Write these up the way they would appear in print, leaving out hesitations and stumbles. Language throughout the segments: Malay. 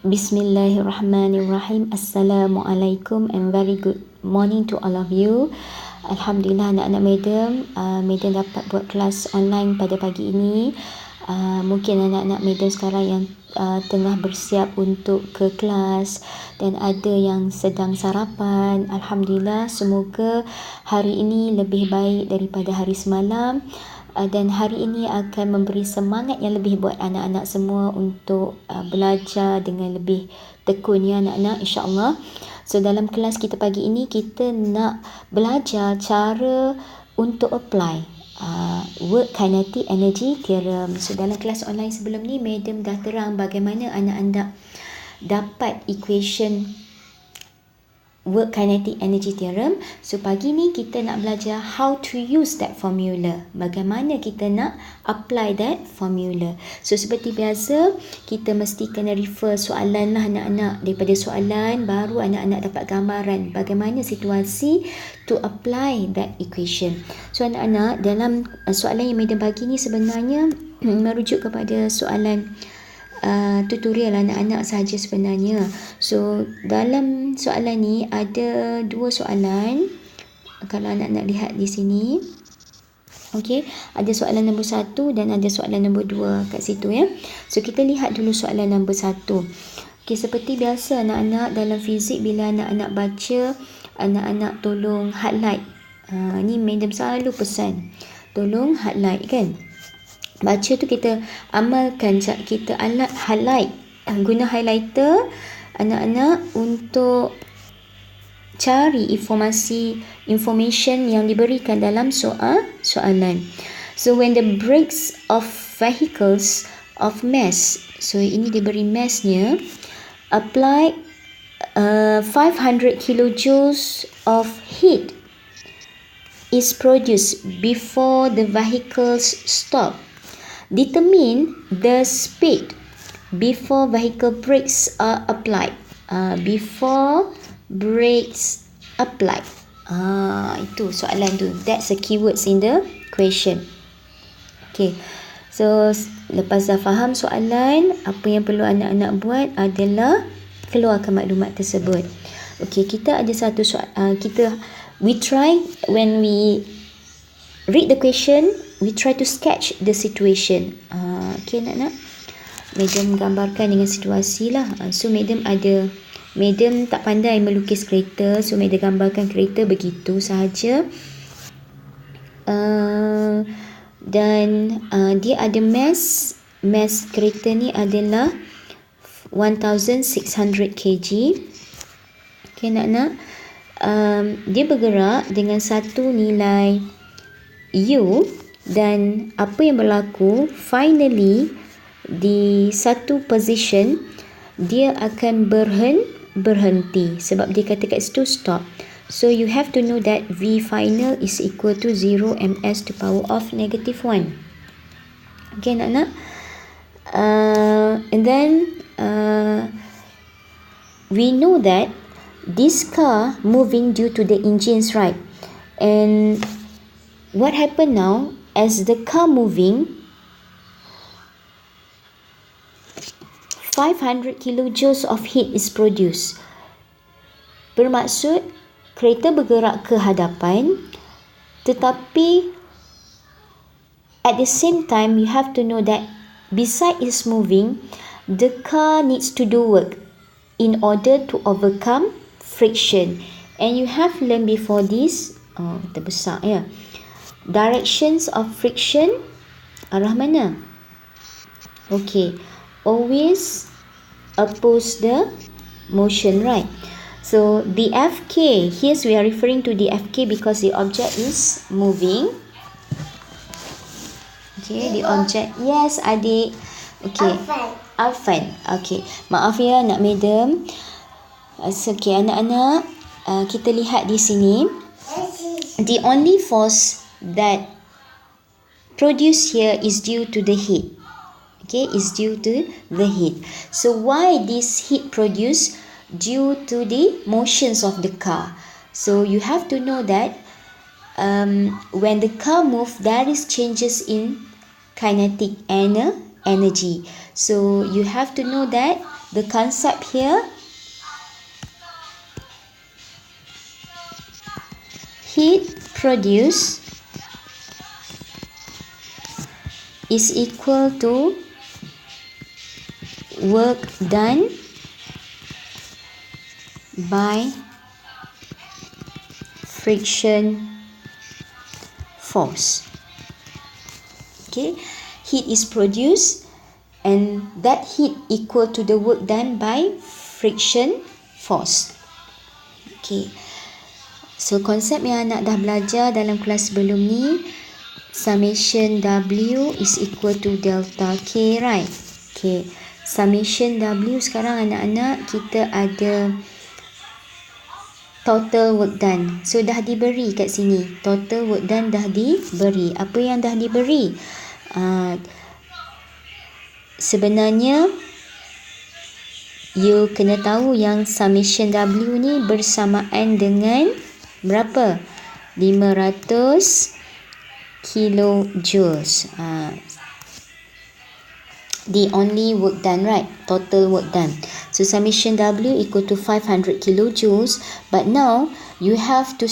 Bismillahirrahmanirrahim. Assalamualaikum and very good morning to all of you. Alhamdulillah anak-anak Madam dapat buat kelas online pada pagi ini. Mungkin anak-anak Madam sekarang yang tengah bersiap untuk ke kelas dan ada yang sedang sarapan. Alhamdulillah, semoga hari ini lebih baik daripada hari semalam. Dan hari ini akan memberi semangat yang lebih buat anak-anak semua untuk belajar dengan lebih tekun ya anak-anak, insya-Allah. So dalam kelas kita pagi ini kita nak belajar cara untuk apply work kinetic energy theorem. So dalam kelas online sebelum ni Madam dah terang bagaimana anak-anak dapat equation work kinetic energy theorem. So pagi ni kita nak belajar how to use that formula. Bagaimana kita nak apply that formula. So seperti biasa, kita mesti kena refer soalan lah anak-anak. Daripada soalan baru anak-anak dapat gambaran bagaimana situasi to apply that equation. So anak-anak, dalam soalan yang Madam bagi ni sebenarnya merujuk kepada soalan tutorial anak-anak sahaja sebenarnya. So dalam soalan ni ada dua soalan. Kalau anak-anak lihat di sini, okey, ada soalan nombor 1 dan ada soalan nombor 2 kat situ ya. So kita lihat dulu soalan nombor 1. Okey, seperti biasa anak-anak dalam fizik, bila anak-anak baca, anak-anak tolong highlight. Ni Madam selalu pesan, tolong highlight kan. Baca tu kita amalkan, kita alat highlight, guna highlighter anak-anak untuk cari information yang diberikan dalam soalan. So when the brakes of vehicles of mass, so ini diberi massnya, apply 500 kilojoules of heat is produced before the vehicles stop. Determine the speed before vehicle brakes are applied. Before brakes applied. Itu soalan tu. That's the keywords in the question. Okay. So lepas dah faham soalan, apa yang perlu anak-anak buat adalah keluarkan maklumat tersebut. Okay, kita ada satu soalan. We try when we read the question, we try to sketch the situation. Okay anak-anak, Madam gambarkan dengan situasi lah. So Madam tak pandai melukis kereta, so Madam gambarkan kereta begitu sahaja. Dan dia ada mass kereta ni adalah 1600 kg. Okay anak-anak, dia bergerak dengan satu nilai U, dan apa yang berlaku finally di satu position dia akan berhenti sebab dia kata kat situ stop. So you have to know that V final is equal to 0 ms to power of -1. Okay anak-anak, and then we know that this car moving due to the engines, right? And what happened now, as the car moving, 500 kilojoules of heat is produced. Bermaksud kereta bergerak ke hadapan, tetapi at the same time you have to know that beside it's moving, the car needs to do work in order to overcome friction. And you have learned before this, terbesar ya, directions of friction arah mana? Okay, always oppose the motion, right? So the FK, here we are referring to the FK because the object is moving. Okay, the object, yes adik. Okay, Alfan. Okay, maaf ya nak Madam. Okay anak-anak, kita lihat di sini, the only force that produced here is due to the heat. Okay, is due to the heat. So why this heat produced? Due to the motions of the car. So you have to know that when the car moves, there is changes in kinetic energy. So you have to know that the concept here, heat produced is equal to work done by friction force. Okay, heat is produced and that heat equal to the work done by friction force. Okay, so konsep yang anak dah belajar dalam kelas sebelum ni, summation W is equal to delta K, right? Okay, summation W sekarang anak-anak kita ada total work done. So dah diberi kat sini, total work done dah diberi. Apa yang dah diberi? Sebenarnya you kena tahu yang summation W ni bersamaan dengan berapa? 500 kilojoules. The only work done, right? Total work done. So summation W equal to 500 kilojoules. But now you have to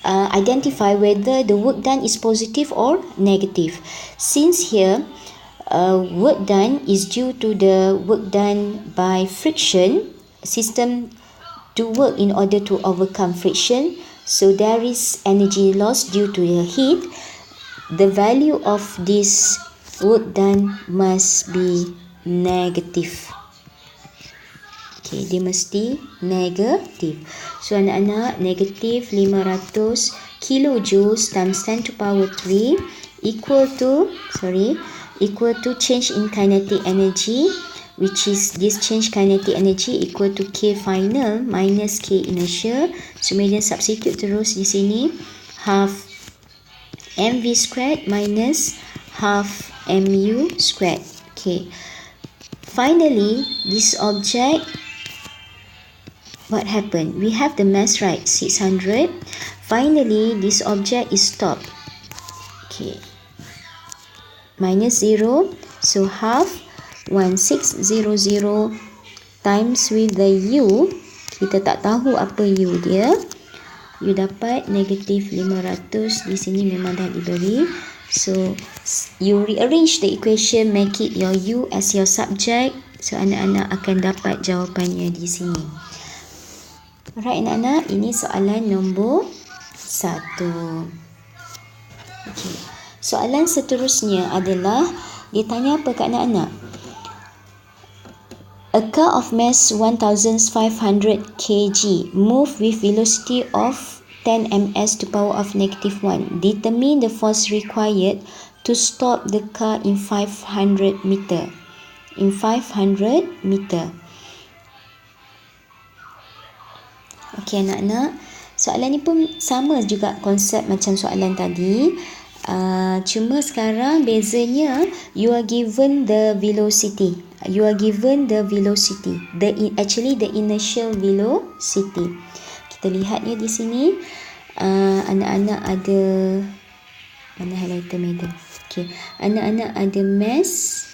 identify whether the work done is positive or negative. Since here work done is due to the work done by friction, system to work in order to overcome friction, so there is energy loss due to the heat. The value of this work done must be negative. Okay, dia mesti negative. So anak-anak, negative 500 kilojoules times 10 to power 3 equal to change in kinetic energy, which is this change kinetic energy equal to K final minus K inertial. So kemudian substitute terus di sini, half mv squared minus half mu squared. Okay, finally this object, what happened? We have the mass, right? 600. Finally this object is stopped. Okay, minus 0, so half 1600 times with the u, kita tak tahu apa u dia, you dapat negative 500. Di sini memang dah diberi, so you rearrange the equation, make it your u as your subject, so anak-anak akan dapat jawapannya di sini. Alright anak-anak, ini soalan nombor 1. Okay, soalan seterusnya adalah dia tanya apa kat anak-anak? A car of mass 1500 kg move with velocity of 10 ms to power of negative 1. Determine the force required to stop the car in 500 meter. In 500 meter. Okey anak-anak, soalan ni pun sama juga konsep macam soalan tadi. Cuma sekarang bezanya you are given the velocity. You are given the velocity. Actually the initial velocity. Kita lihatnya di sini. Anak-anak ada, mana highlighter medal? Okay, anak-anak ada mass.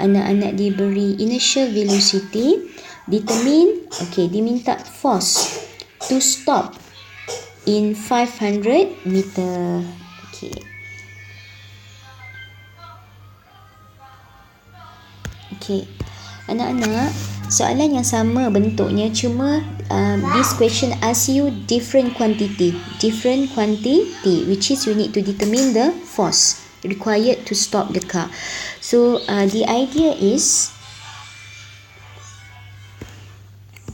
Anak-anak diberi initial velocity. Determine, okay, diminta force to stop in 500 meter. Okay. Okay, anak-anak, soalan yang sama bentuknya, cuma this question asks you different quantity, which is you need to determine the force required to stop the car. So the idea is,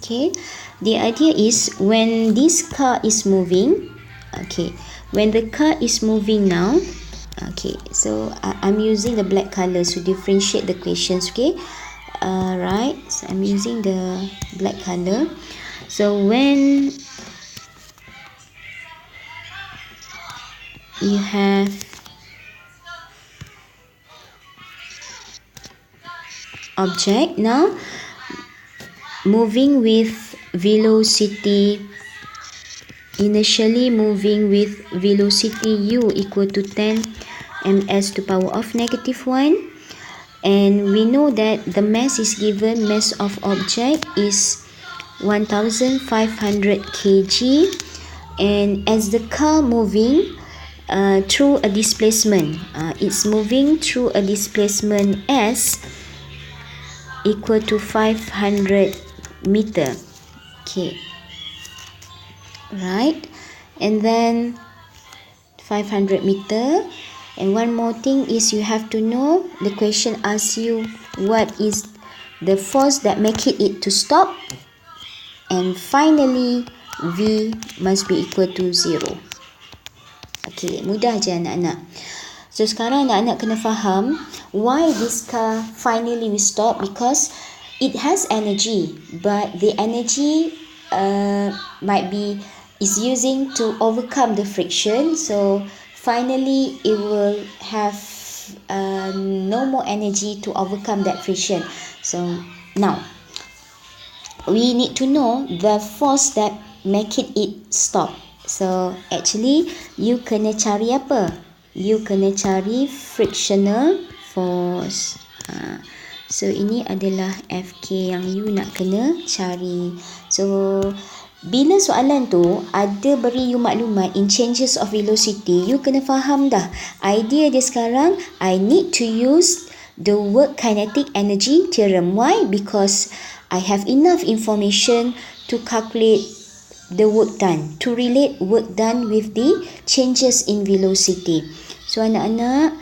okay, the idea is when this car is moving, okay, when the car is moving now, okay, so I'm using the black color to differentiate the questions, okay, right, so I'm using the black color. So when you have object now moving with velocity, initially moving with velocity u equal to 10 ms to power of negative 1, And we know that the mass is given, mass of object is 1500 kg, and as the car moving through a displacement, it's moving through a displacement s equal to 500 meter. Okay, right, and then 500 meter. And one more thing is you have to know, the question asks you what is the force that make it to stop, and finally V must be equal to 0. Okay, mudah je anak-anak. So sekarang anak-anak kena faham why this car finally will stop, because it has energy, but the energy might be is using to overcome the friction. So finally it will have no more energy to overcome that friction. So now we need to know the force that make it stop. So actually you kena cari apa? You kena cari frictional force. So ini adalah FK yang you nak kena cari. So bila soalan tu ada beri you maklumat in changes of velocity, you kena faham dah. Idea dia sekarang, I need to use the work kinetic energy theorem. Why? Because I have enough information to calculate the work done, to relate work done with the changes in velocity. So anak-anak,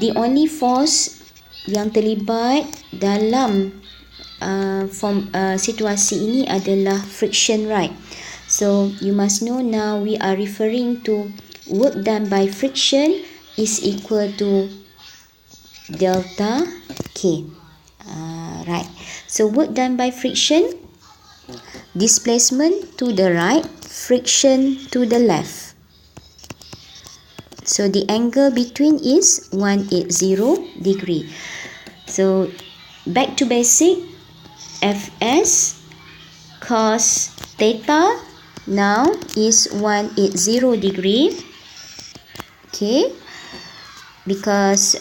the only force yang terlibat dalam situasi ini adalah friction, right? So you must know now we are referring to work done by friction is equal to delta K. Right. So work done by friction, displacement to the right, friction to the left. So the angle between is 180 degree. So back to basic, Fs cos theta now is 180 degree. Okay, because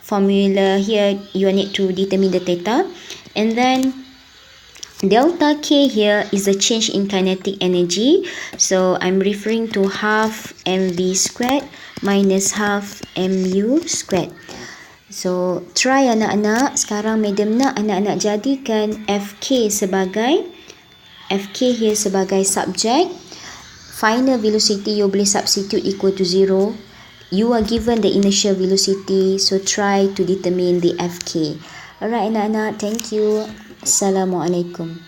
formula here you need to determine the theta, and then delta K here is a change in kinetic energy. So I'm referring to half mv squared minus half mu squared. So try anak-anak. Sekarang madam nak anak-anak jadikan FK here sebagai subject. Final velocity you boleh substitute equal to 0. You are given the initial velocity, so try to determine the FK. Alright anak-anak, thank you. Assalamualaikum.